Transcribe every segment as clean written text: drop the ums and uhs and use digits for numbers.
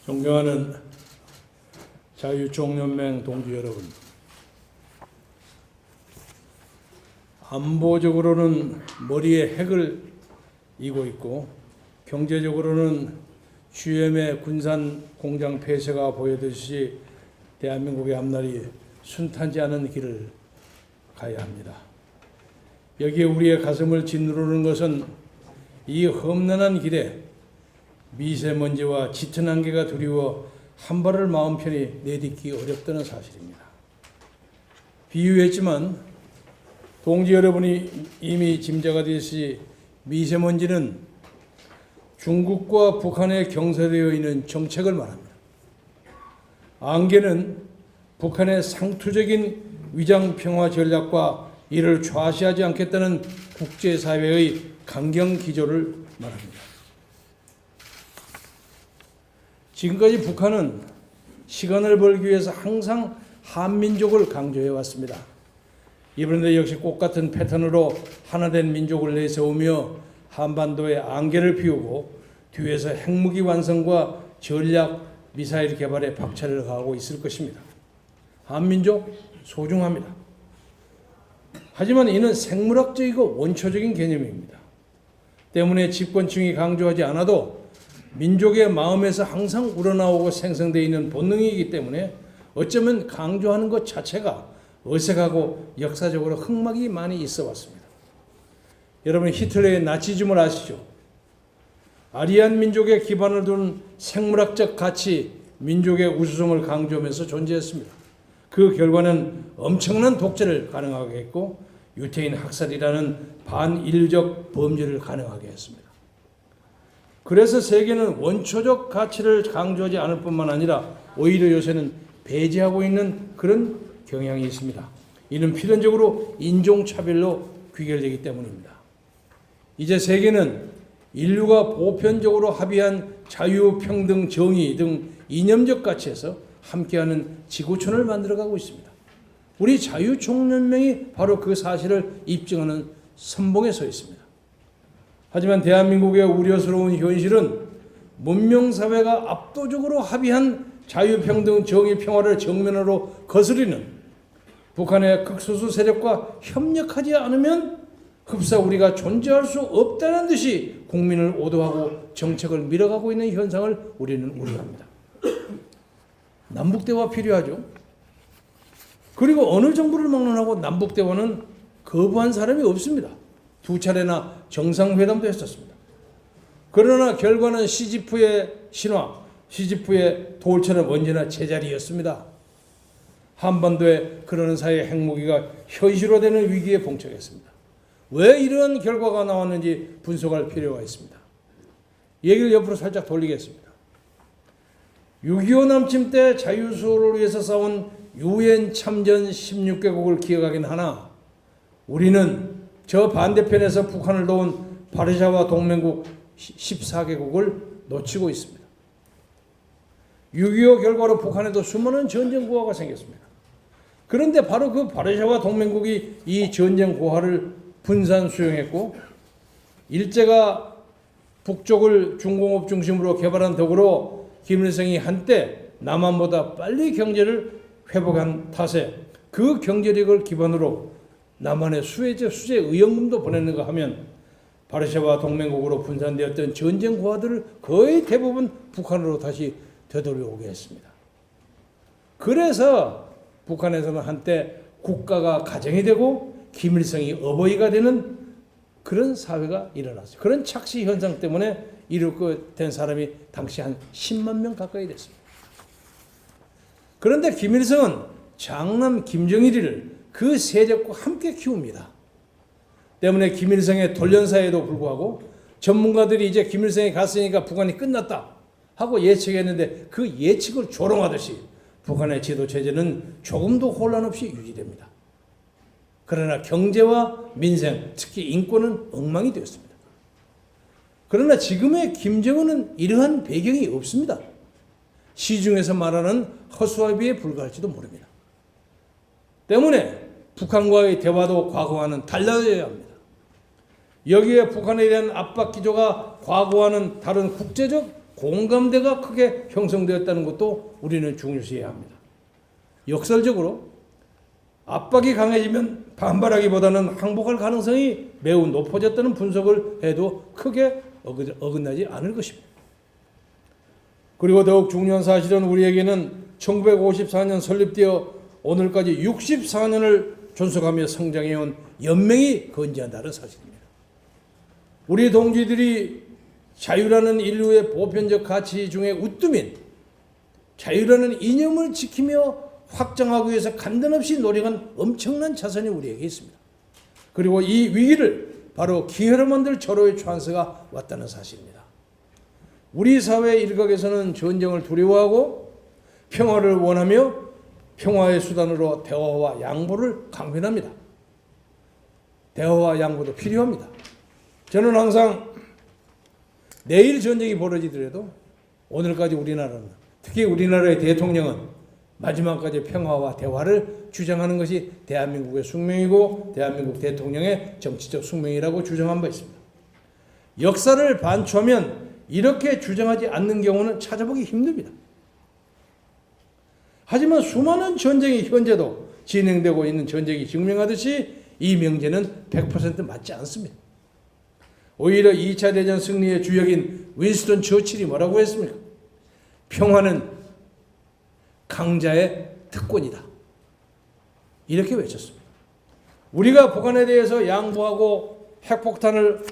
존경하는 자유총연맹 동지 여러분, 안보적으로는 머리에 핵을 이고 있고 경제적으로는 GM의 군산 공장 폐쇄가 보여듯이 대한민국의 앞날이 순탄치 않은 길을 가야 합니다. 여기에 우리의 가슴을 짓누르는 것은 이 험난한 길에 미세먼지와 짙은 안개가 두려워 한 발을 마음 편히 내딛기 어렵다는 사실입니다. 비유했지만 동지 여러분이 이미 짐작하듯이 미세먼지는 중국과 북한에 경사되어 있는 정책을 말합니다. 안개는 북한의 상투적인 위장평화 전략과 이를 좌시하지 않겠다는 국제사회의 강경 기조를 말합니다. 지금까지 북한은 시간을 벌기 위해서 항상 한민족을 강조해 왔습니다. 이번에도 역시 똑같은 패턴으로 하나된 민족을 내세우며 한반도에 안개를 피우고 뒤에서 핵무기 완성과 전략 미사일 개발에 박차를 가하고 있을 것입니다. 한민족 소중합니다. 하지만 이는 생물학적이고 원초적인 개념입니다. 때문에 집권층이 강조하지 않아도 민족의 마음에서 항상 우러나오고 생성되어 있는 본능이기 때문에 어쩌면 강조하는 것 자체가 어색하고 역사적으로 흑막이 많이 있어 왔습니다. 여러분, 히틀러의 나치즘을 아시죠? 아리안 민족의 기반을 둔 생물학적 가치, 민족의 우수성을 강조하면서 존재했습니다. 그 결과는 엄청난 독재를 가능하게 했고 유태인 학살이라는 반인류적 범죄를 가능하게 했습니다. 그래서 세계는 원초적 가치를 강조하지 않을 뿐만 아니라 오히려 요새는 배제하고 있는 그런 경향이 있습니다. 이는 필연적으로 인종차별로 귀결되기 때문입니다. 이제 세계는 인류가 보편적으로 합의한 자유, 평등, 정의 등 이념적 가치에서 함께하는 지구촌을 만들어가고 있습니다. 우리 자유총연맹이 바로 그 사실을 입증하는 선봉에 서 있습니다. 하지만 대한민국의 우려스러운 현실은 문명사회가 압도적으로 합의한 자유평등, 정의, 평화를 정면으로 거스리는 북한의 극소수 세력과 협력하지 않으면 흡사 우리가 존재할 수 없다는 듯이 국민을 오도하고 정책을 밀어가고 있는 현상을 우리는 우려합니다. 남북대화 필요하죠. 그리고 어느 정부를 막론하고 남북대화는 거부한 사람이 없습니다. 2차례나 정상회담도 했었습니다. 그러나 결과는 시지프의 신화, 시지프의 돌처럼 언제나 제자리였습니다. 한반도에 그러는 사이에 핵무기가 현실화되는 위기에 봉착했습니다. 왜 이런 결과가 나왔는지 분석할 필요가 있습니다. 얘기를 옆으로 살짝 돌리겠습니다. 6.25 남침 때 자유수호를 위해서 싸운 유엔 참전 16개국을 기억하긴 하나 우리는 저 반대편에서 북한을 도운 바르샤와 동맹국 14개국을 놓치고 있습니다. 6.25 결과로 북한에도 수많은 전쟁 고화가 생겼습니다. 그런데 바로 그 바르샤와 동맹국이 이 전쟁 고화를 분산 수용했고 일제가 북쪽을 중공업 중심으로 개발한 덕으로 김일성이 한때 남한보다 빨리 경제를 회복한 탓에 그 경제력을 기반으로 남한에 수제 의연금도 보냈는가 하면 바르샤와 동맹국으로 분산되었던 전쟁 고아들을 거의 대부분 북한으로 다시 되돌려오게 했습니다. 그래서 북한에서는 한때 국가가 가정이 되고 김일성이 어버이가 되는 그런 사회가 일어났어요. 그런 착시 현상 때문에 이렇게 된 사람이 당시 한 10만 명 가까이 됐습니다. 그런데 김일성은 장남 김정일이를 그 세력과 함께 키웁니다. 때문에 김일성의 돌연사에도 불구하고 전문가들이 이제 김일성이 갔으니까 북한이 끝났다 하고 예측했는데 그 예측을 조롱하듯이 북한의 지도 체제는 조금도 혼란 없이 유지됩니다. 그러나 경제와 민생, 특히 인권은 엉망이 되었습니다. 그러나 지금의 김정은은 이러한 배경이 없습니다. 시중에서 말하는 허수아비에 불과할지도 모릅니다. 때문에 북한과의 대화도 과거와는 달라져야 합니다. 여기에 북한에 대한 압박 기조가 과거와는 다른 국제적 공감대가 크게 형성되었다는 것도 우리는 중요시해야 합니다. 역설적으로 압박이 강해지면 반발하기보다는 항복할 가능성이 매우 높아졌다는 분석을 해도 크게 어긋나지 않을 것입니다. 그리고 더욱 중요한 사실은 우리에게는 1954년 설립되어 오늘까지 64년을 존속하며 성장해온 연맹이 건재한다는 사실입니다. 우리 동지들이 자유라는 인류의 보편적 가치 중에 우뜸인 자유라는 이념을 지키며 확장하기 위해서 간단없이 노력한 엄청난 자산이 우리에게 있습니다. 그리고 이 위기를 바로 기회로 만들 절호의 찬스가 왔다는 사실입니다. 우리 사회 일각에서는 전쟁을 두려워하고 평화를 원하며 평화의 수단으로 대화와 양보를 강변합니다. 대화와 양보도 필요합니다. 저는 항상 내일 전쟁이 벌어지더라도 오늘까지 우리나라는, 특히 우리나라의 대통령은 마지막까지 평화와 대화를 주장하는 것이 대한민국의 숙명이고 대한민국 대통령의 정치적 숙명이라고 주장한 바 있습니다. 역사를 반추하면 이렇게 주장하지 않는 경우는 찾아보기 힘듭니다. 하지만 수많은 전쟁이 현재도 진행되고 있는 전쟁이 증명하듯이 이 명제는 100% 맞지 않습니다. 오히려 2차 대전 승리의 주역인 윈스턴 처칠이 뭐라고 했습니까? 평화는 강자의 특권이다. 이렇게 외쳤습니다. 우리가 북한에 대해서 양보하고 핵폭탄을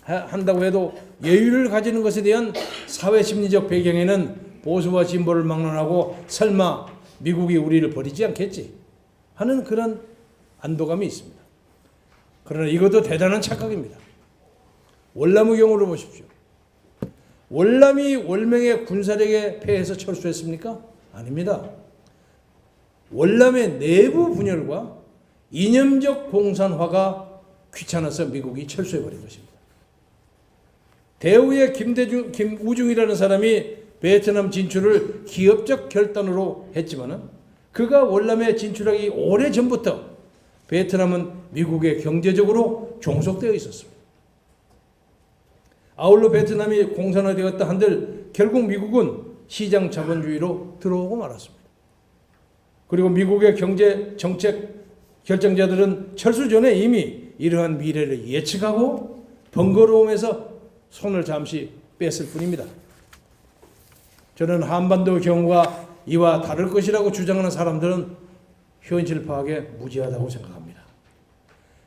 한다고 해도 여유를 가지는 것에 대한 사회심리적 배경에는 보수와 진보를 막론하고 설마 미국이 우리를 버리지 않겠지 하는 그런 안도감이 있습니다. 그러나 이것도 대단한 착각입니다. 월남의 경우를 보십시오. 월남이 월맹의 군사력에 패해서 철수했습니까? 아닙니다. 월남의 내부 분열과 이념적 공산화가 귀찮아서 미국이 철수해버린 것입니다. 대우의 김우중이라는 사람이 베트남 진출을 기업적 결단으로 했지만은 그가 월남에 진출하기 오래전부터 베트남은 미국의 경제적으로 종속되어 있었습니다. 아울러 베트남이 공산화되었다 한들 결국 미국은 시장 자본주의로 들어오고 말았습니다. 그리고 미국의 경제 정책 결정자들은 철수 전에 이미 이러한 미래를 예측하고 번거로움에서 손을 잠시 뺐을 뿐입니다. 저는 한반도 경우가 이와 다를 것이라고 주장하는 사람들은 현실 파악에 무지하다고 생각합니다.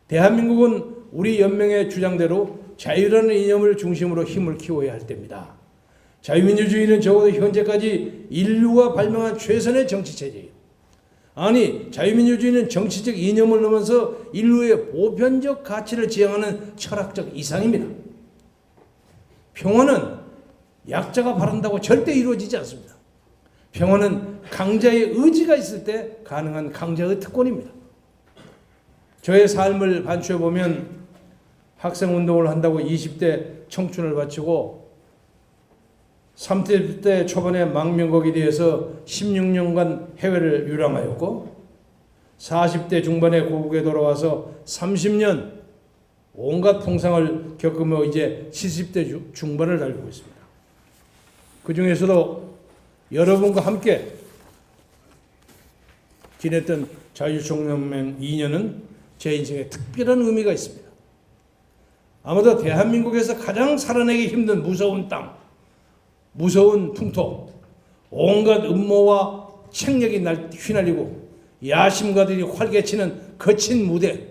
대한민국은 우리 연맹의 주장대로 자유라는 이념을 중심으로 힘을 키워야 할 때입니다. 자유민주주의는 적어도 현재까지 인류가 발명한 최선의 정치체제예요. 아니, 자유민주주의는 정치적 이념을 넘어서 인류의 보편적 가치를 지향하는 철학적 이상입니다. 평화는 약자가 바란다고 절대 이루어지지 않습니다. 평화는 강자의 의지가 있을 때 가능한 강자의 특권입니다. 저의 삶을 반추해 보면 학생운동을 한다고 20대 청춘을 바치고 30대 초반에 망명국에 대해서 16년간 해외를 유랑하였고 40대 중반에 고국에 돌아와서 30년 온갖 풍상을 겪으며 이제 70대 중반을 달리고 있습니다. 그 중에서도 여러분과 함께 지냈던 자유총연맹 2년은 제 인생에 특별한 의미가 있습니다. 아마도 대한민국에서 가장 살아내기 힘든 무서운 땅, 무서운 풍토, 온갖 음모와 책력이 휘날리고 야심가들이 활개치는 거친 무대,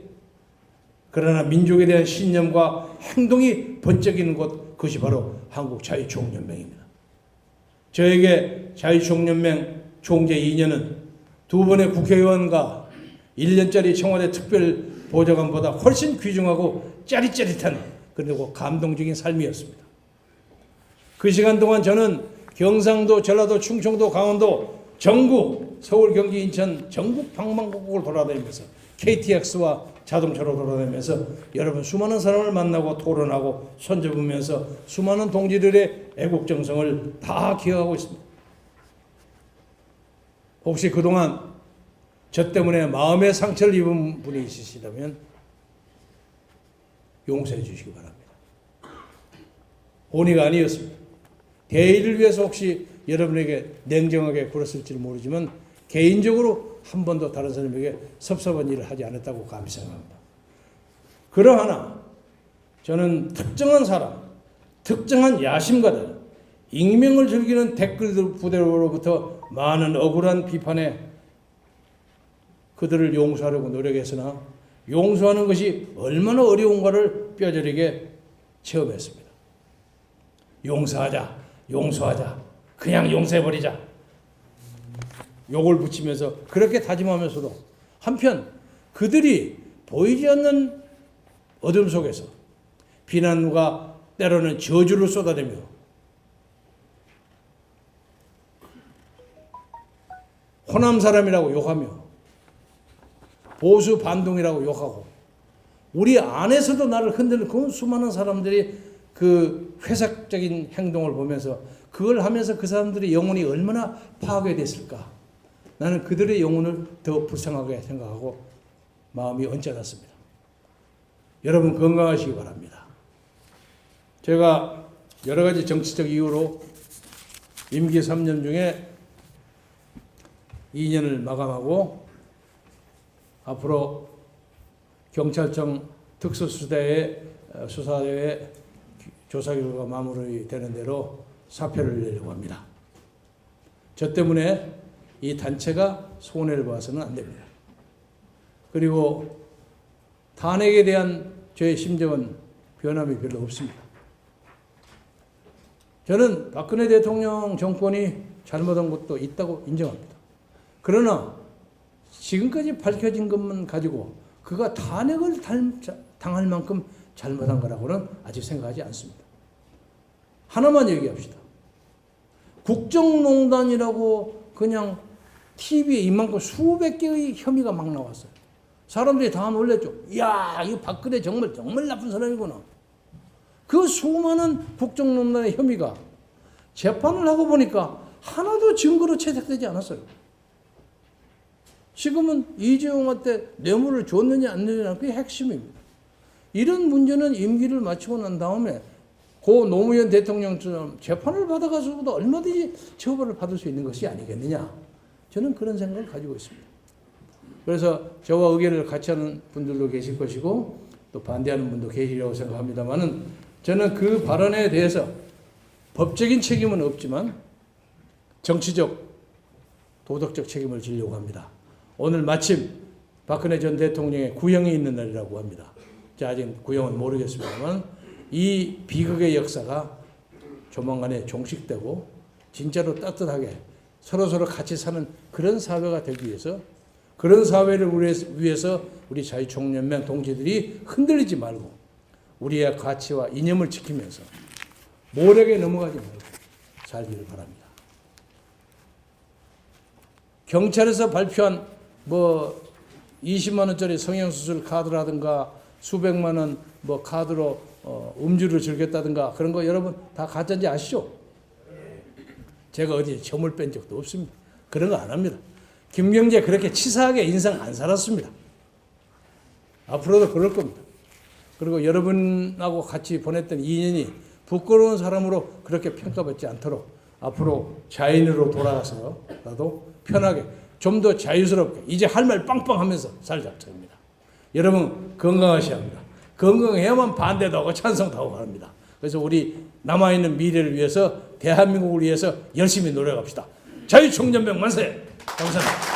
그러나 민족에 대한 신념과 행동이 번쩍이는 곳, 그것이 바로 한국 자유총연맹입니다. 저에게 자유총연맹 총재 2년은 2번의 국회의원과 1년짜리 청와대 특별보좌관보다 훨씬 귀중하고 짜릿짜릿한 그리고 감동적인 삶이었습니다. 그 시간 동안 저는 경상도, 전라도, 충청도, 강원도, 전국, 서울, 경기, 인천 전국 방방곡곡을 돌아다니면서 KTX와 자동차로 돌아다니면서 여러분 수많은 사람을 만나고 토론하고 손잡으면서 수많은 동지들의 애국정성을 다 기억하고 있습니다. 혹시 그동안 저 때문에 마음의 상처를 입은 분이 있으시다면 용서해 주시기 바랍니다. 본의가 아니었습니다. 대의를 위해서 혹시 여러분에게 냉정하게 굴었을지 모르지만 개인적으로 한 번도 다른 사람에게 섭섭한 일을 하지 않았다고 감히 생각합니다. 그러하나 저는 특정한 사람, 특정한 야심가들, 익명을 즐기는 댓글들 부대로부터 많은 억울한 비판에 그들을 용서하려고 노력했으나 용서하는 것이 얼마나 어려운가를 뼈저리게 체험했습니다. 용서하자, 용서하자, 그냥 용서해버리자. 욕을 붙이면서 그렇게 다짐하면서도 한편 그들이 보이지 않는 어둠 속에서 비난과 때로는 저주를 쏟아내며 호남 사람이라고 욕하며 보수 반동이라고 욕하고 우리 안에서도 나를 흔드는 그 수많은 사람들이 그 회색적인 행동을 보면서 그걸 하면서 그 사람들의 영혼이 얼마나 파괴됐을까. 나는 그들의 영혼을 더 불쌍하게 생각하고 마음이 언짢았습니다. 여러분 건강하시기 바랍니다. 제가 여러 가지 정치적 이유로 임기 3년 중에 2년을 마감하고 앞으로 경찰청 특수수사대 조사 결과 마무리되는 대로 사표를 내려고 합니다. 저 때문에 이 단체가 손해를 봐서는 안 됩니다. 그리고 탄핵에 대한 저의 심정은 변함이 별로 없습니다. 저는 박근혜 대통령 정권이 잘못한 것도 있다고 인정합니다. 그러나 지금까지 밝혀진 것만 가지고 그가 탄핵을 당할 만큼 잘못한 거라고는 아직 생각하지 않습니다. 하나만 얘기합시다. 국정농단이라고 그냥 TV에 이만큼 수백 개의 혐의가 막 나왔어요. 사람들이 다 놀랬죠. 이야, 이 박근혜 정말 나쁜 사람이구나. 그 수많은 국정농단의 혐의가 재판을 하고 보니까 하나도 증거로 채택되지 않았어요. 지금은 이재용한테 뇌물을 줬느냐 안 줬느냐 그게 핵심입니다. 이런 문제는 임기를 마치고 난 다음에 고 노무현 대통령처럼 재판을 받아가지고도 얼마든지 처벌을 받을 수 있는 것이 아니겠느냐. 저는 그런 생각을 가지고 있습니다. 그래서 저와 의견을 같이 하는 분들도 계실 것이고 또 반대하는 분도 계시리라고 생각합니다만은 저는 그 발언에 대해서 법적인 책임은 없지만 정치적, 도덕적 책임을 지려고 합니다. 오늘 마침 박근혜 전 대통령의 구형이 있는 날이라고 합니다. 아직 구형은 모르겠습니다만 이 비극의 역사가 조만간에 종식되고 진짜로 따뜻하게 서로서로 같이 사는 그런 사회가 되기 위해서 그런 사회를 위해서 우리 자유총연맹 동지들이 흔들리지 말고 우리의 가치와 이념을 지키면서 모략에 넘어가지 말고 살기를 바랍니다. 경찰에서 발표한 20만 원짜리 성형수술 카드라든가 수백만 원 카드로 음주를 즐겼다든가 그런 거 여러분 다 가짜인지 아시죠? 제가 어디 점을 뺀 적도 없습니다. 그런 거 안 합니다. 김경재 그렇게 치사하게 인생 안 살았습니다. 앞으로도 그럴 겁니다. 그리고 여러분하고 같이 보냈던 2년이 부끄러운 사람으로 그렇게 평가받지 않도록 앞으로 자인으로 돌아가서 나도 편하게 좀 더 자유스럽게 이제 할 말 빵빵 하면서 살자 저입니다. 여러분 건강하셔야 합니다. 건강해야만 반대도 하고 찬성도 하고 합니다. 그래서 우리 남아있는 미래를 위해서 대한민국을 위해서 열심히 노력합시다. 자유총연맹 만세! 감사합니다.